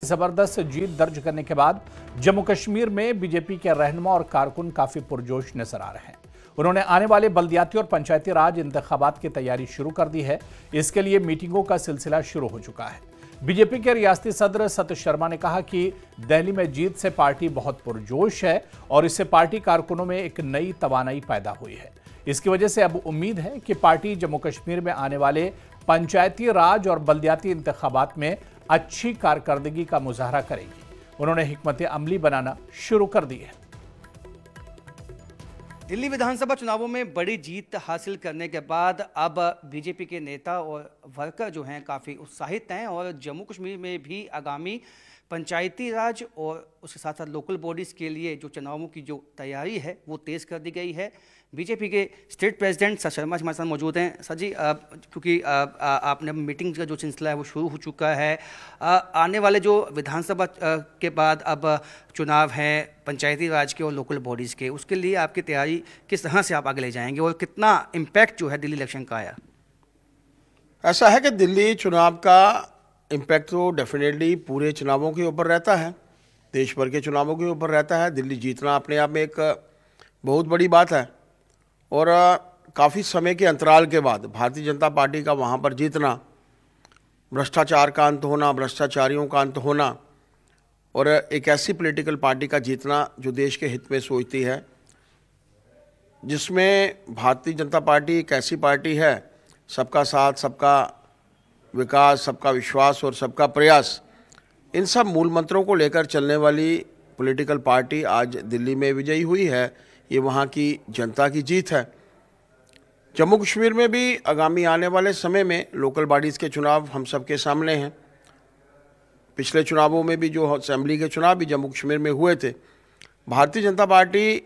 जबरदस्त जीत दर्ज करने के बाद जम्मू कश्मीर में बीजेपी के रहनुमा और कारकुन काफी पुरजोश नजर आ रहे हैं। उन्होंने आने वाले बल्दियाती और पंचायती राज इंतखाबात की तैयारी शुरू कर दी है। इसके लिए मीटिंगों का सिलसिला शुरू हो चुका है। बीजेपी के रियासती सदर सतीश शर्मा ने कहा कि दिल्ली में जीत से पार्टी बहुत पुरजोश है और इससे पार्टी कारकुनों में एक नई तवानाई पैदा हुई है। इसकी वजह से अब उम्मीद है कि पार्टी जम्मू कश्मीर में आने वाले पंचायती राज और बल्दियाती इंतखाबात में अच्छी कारकर्दगी का मुजाहरा करेगी। उन्होंने हिकमत अमली बनाना शुरू कर दी है। दिल्ली विधानसभा चुनावों में बड़ी जीत हासिल करने के बाद अब बीजेपी के नेता और वर्कर जो हैं काफ़ी उत्साहित हैं और जम्मू कश्मीर में भी आगामी पंचायती राज और उसके साथ साथ लोकल बॉडीज़ के लिए जो चुनावों की जो तैयारी है वो तेज़ कर दी गई है। बीजेपी के स्टेट प्रेसिडेंट सर शर्मा हमारे साथ मौजूद हैं। सर जी, क्योंकि आपने मीटिंग का जो सिलसिला है वो शुरू हो चुका है, आने वाले जो विधानसभा के बाद अब चुनाव हैं पंचायती राज के और लोकल बॉडीज़ के, उसके लिए आपकी तैयारी किस तरह से आप आगे ले जाएंगे और कितना इम्पैक्ट जो है दिल्ली इलेक्शन का आया? ऐसा है कि दिल्ली चुनाव का इम्पैक्ट तो डेफिनेटली पूरे चुनावों के ऊपर रहता है, देश भर के चुनावों के ऊपर रहता है। दिल्ली जीतना अपने आप में एक बहुत बड़ी बात है और काफ़ी समय के अंतराल के बाद भारतीय जनता पार्टी का वहाँ पर जीतना, भ्रष्टाचार का अंत होना, भ्रष्टाचारियों का अंत होना और एक ऐसी पॉलिटिकल पार्टी का जीतना जो देश के हित में सोचती है, जिसमें भारतीय जनता पार्टी एक ऐसी पार्टी है, सबका साथ, सबका विकास, सबका विश्वास और सबका प्रयास, इन सब मूल मंत्रों को लेकर चलने वाली पॉलिटिकल पार्टी आज दिल्ली में विजयी हुई है। ये वहाँ की जनता की जीत है। जम्मू कश्मीर में भी आगामी आने वाले समय में लोकल बॉडीज़ के चुनाव हम सबके सामने हैं। पिछले चुनावों में भी जो असेंबली के चुनाव भी जम्मू कश्मीर में हुए थे, Bharatiya Janata party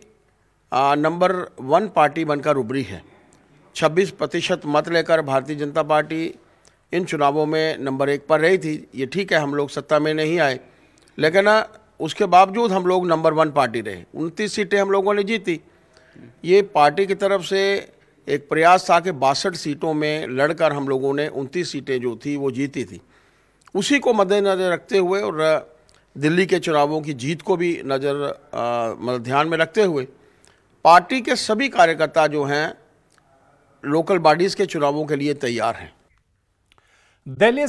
number 1 party बनकर उभरी है। 26% मत लेकर भारतीय जनता पार्टी इन चुनावों में नंबर 1 पर रही थी। ये ठीक है, हम लोग सत्ता में नहीं आए, लेकिन उसके बावजूद हम लोग नंबर 1 पार्टी रहे। 29 सीटें हम लोगों ने जीती। ये पार्टी की तरफ से एक प्रयास था कि 62 सीटों में लड़कर हम लोगों ने 29 सीटें जो थी वो जीती थी। उसी को मद्देनज़र रखते हुए और दिल्ली के चुनावों की जीत को भी ध्यान में रखते हुए पार्टी के सभी कार्यकर्ता जो हैं लोकल बॉडीज़ के चुनावों के लिए तैयार हैं। दिल्ली